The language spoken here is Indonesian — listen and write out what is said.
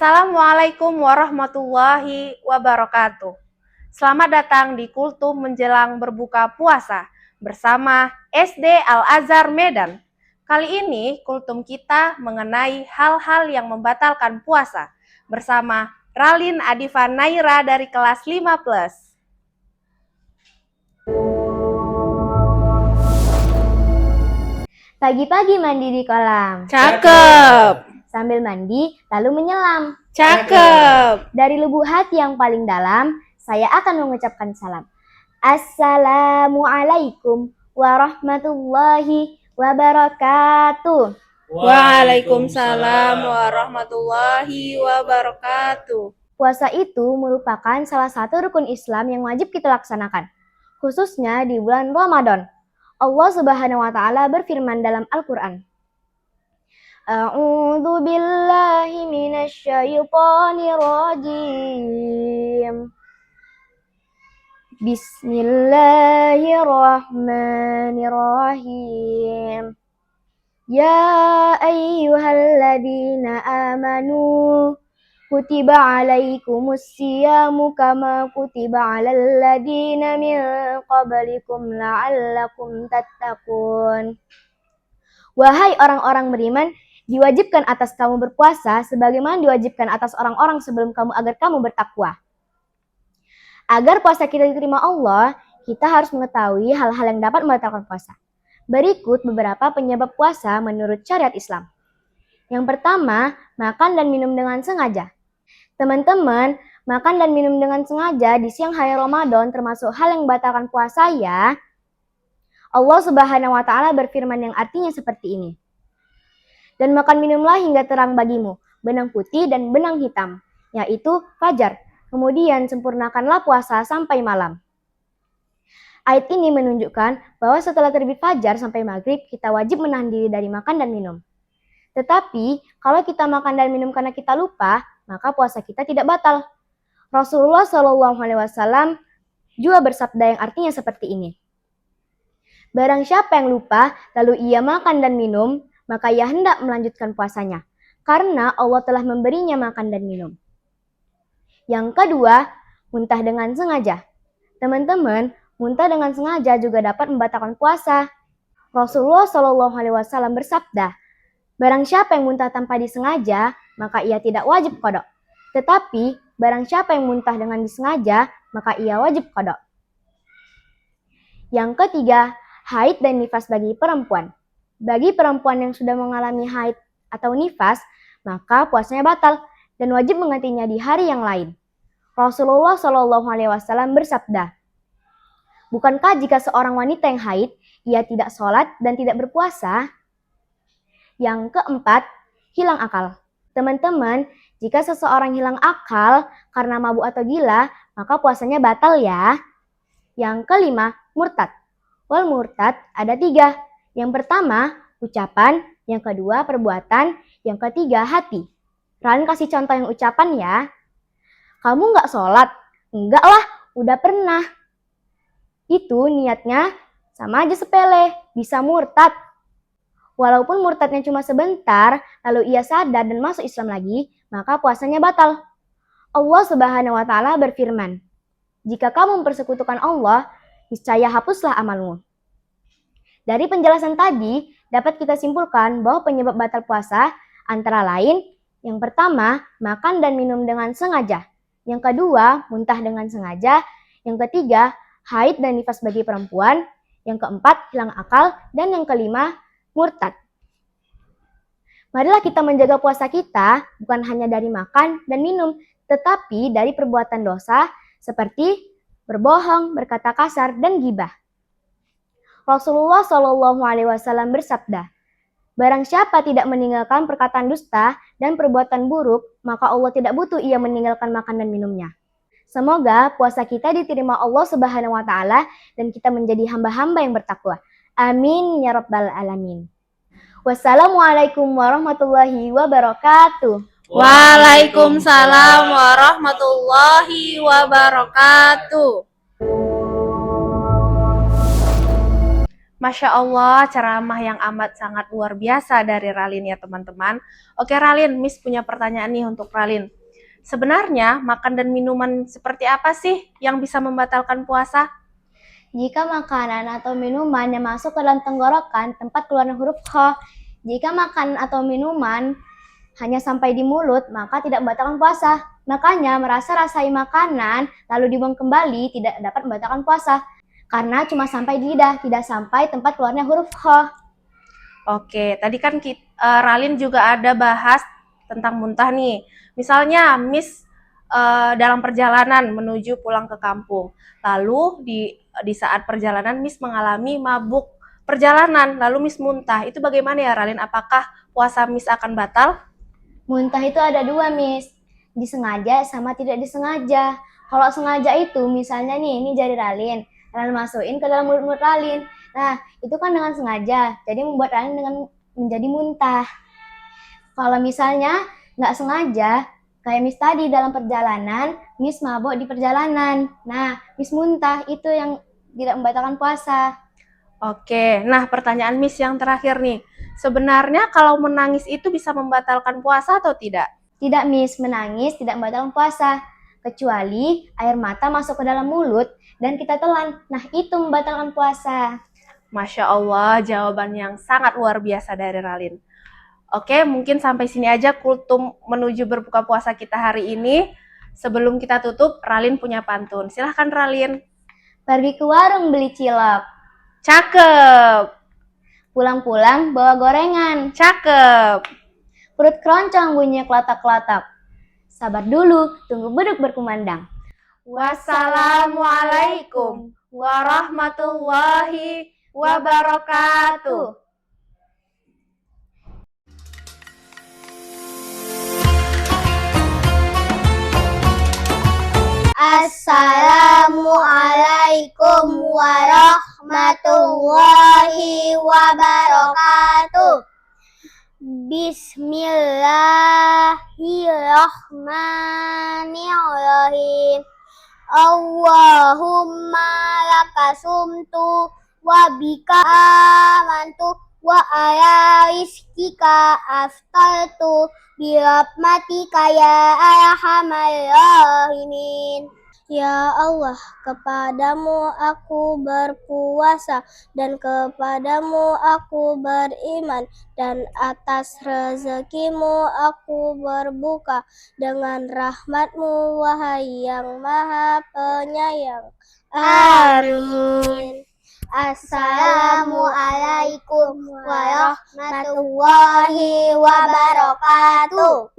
Assalamualaikum warahmatullahi wabarakatuh. Selamat datang di Kultum menjelang berbuka puasa bersama SD Al-Azhar Medan. Kali ini Kultum kita mengenai hal-hal yang membatalkan puasa bersama Ralin Adifa Naira dari kelas 5+. Pagi-pagi mandi di kolam. Cakep. Sambil mandi, lalu menyelam. Cakep. Dari lubuk hati yang paling dalam, saya akan mengucapkan salam. Assalamualaikum warahmatullahi wabarakatuh. Waalaikumsalam warahmatullahi wabarakatuh. Puasa itu merupakan salah satu rukun Islam yang wajib kita laksanakan, khususnya di bulan Ramadan. Allah Subhanahu wa Ta'ala berfirman dalam Al-Quran, A'udzu billahi minasyaitonir rajim. Bismillahirrahmanirrahim. Ya ayyuhalladzina amanu kutiba alaikumussiyamu kama kutiba alal ladzina min qablikum la'allakum tattaqun. Wahai orang-orang beriman, diwajibkan atas kamu berpuasa sebagaimana diwajibkan atas orang-orang sebelum kamu agar kamu bertakwa. Agar puasa kita diterima Allah, kita harus mengetahui hal-hal yang dapat membatalkan puasa. Berikut beberapa penyebab puasa menurut syariat Islam. Yang pertama, makan dan minum dengan sengaja. Teman-teman, makan dan minum dengan sengaja di siang hari Ramadan termasuk hal yang membatalkan puasa ya. Allah Subhanahu wa Ta'ala berfirman yang artinya seperti ini. Dan makan minumlah hingga terang bagimu, benang putih dan benang hitam, yaitu fajar. Kemudian sempurnakanlah puasa sampai malam. Ayat ini menunjukkan bahwa setelah terbit fajar sampai maghrib, kita wajib menahan diri dari makan dan minum. Tetapi, kalau kita makan dan minum karena kita lupa, maka puasa kita tidak batal. Rasulullah SAW juga bersabda yang artinya seperti ini. Barang siapa yang lupa, lalu ia makan dan minum, maka ia hendak melanjutkan puasanya, karena Allah telah memberinya makan dan minum. Yang kedua, muntah dengan sengaja. Teman-teman, muntah dengan sengaja juga dapat membatalkan puasa. Rasulullah SAW bersabda, barang siapa yang muntah tanpa disengaja, maka ia tidak wajib qada. Tetapi, barang siapa yang muntah dengan disengaja, maka ia wajib qada. Yang ketiga, haid dan nifas bagi perempuan. Bagi perempuan yang sudah mengalami haid atau nifas, maka puasanya batal dan wajib menggantinya di hari yang lain. Rasulullah SAW bersabda, bukankah jika seorang wanita yang haid, ia tidak sholat dan tidak berpuasa? Yang keempat, hilang akal. Teman-teman, jika seseorang hilang akal karena mabuk atau gila, maka puasanya batal ya. Yang kelima, murtad. Wal murtad ada 3. Yang pertama, ucapan. Yang kedua, perbuatan. Yang ketiga, hati. Ralin kasih contoh yang ucapan ya. Kamu nggak sholat? Enggak lah, udah pernah. Itu niatnya sama aja sepele, bisa murtad. Walaupun murtadnya cuma sebentar, lalu ia sadar dan masuk Islam lagi, maka puasanya batal. Allah Subhanahu wa Ta'ala berfirman, jika kamu mempersekutukan Allah, niscaya hapuslah amalmu. Dari penjelasan tadi, dapat kita simpulkan bahwa penyebab batal puasa antara lain, yang pertama, makan dan minum dengan sengaja. Yang kedua, muntah dengan sengaja. Yang ketiga, haid dan nifas bagi perempuan. Yang keempat, hilang akal. Dan yang kelima, murtad. Marilah kita menjaga puasa kita bukan hanya dari makan dan minum, tetapi dari perbuatan dosa seperti berbohong, berkata kasar, dan ghibah. Rasulullah SAW bersabda, barang siapa tidak meninggalkan perkataan dusta dan perbuatan buruk, maka Allah tidak butuh ia meninggalkan makan dan minumnya. Semoga puasa kita diterima Allah Subhanahu wa Ta'ala dan kita menjadi hamba-hamba yang bertakwa. Amin ya rabbal alamin. Wassalamualaikum warahmatullahi wabarakatuh. Waalaikumsalam warahmatullahi wabarakatuh. Masya Allah, ceramah yang amat sangat luar biasa dari Ralin ya teman-teman. Oke Ralin, Miss punya pertanyaan nih untuk Ralin. Sebenarnya makan dan minuman seperti apa sih yang bisa membatalkan puasa? Jika makanan atau minuman yang masuk ke dalam tenggorokan tempat keluarnya huruf kha. Jika makanan atau minuman hanya sampai di mulut, maka tidak membatalkan puasa. Makanya merasa rasai makanan lalu dibuang kembali tidak dapat membatalkan puasa. Karena cuma sampai di lidah, tidak sampai tempat keluarnya huruf kha. Oke, tadi kan Ralin juga ada bahas tentang muntah nih. Misalnya Miss dalam perjalanan menuju pulang ke kampung. Lalu di saat perjalanan Miss mengalami mabuk perjalanan, lalu Miss muntah. Itu bagaimana ya Ralin? Apakah puasa Miss akan batal? Muntah itu ada dua, Miss. Disengaja sama tidak disengaja. Kalau sengaja itu misalnya nih, ini jari Ralin. Ralin masukin ke dalam mulut Ralin. Nah, itu kan dengan sengaja. Jadi membuat Ralin dengan menjadi muntah. Kalau misalnya nggak sengaja, kayak Miss tadi dalam perjalanan, Miss mabok di perjalanan. Nah, Miss muntah itu yang tidak membatalkan puasa. Oke, nah pertanyaan Miss yang terakhir nih. Sebenarnya kalau menangis itu bisa membatalkan puasa atau tidak? Tidak, Miss, menangis tidak membatalkan puasa. Kecuali air mata masuk ke dalam mulut dan kita telan. Nah, itu membatalkan puasa. Masya Allah, jawaban yang sangat luar biasa dari Ralin. Oke, mungkin sampai sini aja kultum menuju berbuka puasa kita hari ini. Sebelum kita tutup, Ralin punya pantun. Silahkan Ralin. Pergi ke warung beli cilok. Cakep. Pulang-pulang bawa gorengan. Cakep. Perut keroncong bunyinya kelatak-kelatak. Sabar dulu, tunggu beduk berkumandang. Wassalamualaikum warahmatullahi wabarakatuh. Assalamualaikum warahmatullahi wabarakatuh. Bismillahirrahmanirrahim. Allahumma laka sumtu wa bika amantu wa ala rizkika aftaltu birahmatika ya arhamar rahimin. Ya Allah, kepadamu aku berpuasa dan kepadamu aku beriman, dan atas rezekimu aku berbuka dengan rahmatmu, wahai yang maha penyayang. Amin. Assalamualaikum warahmatullahi wabarakatuh.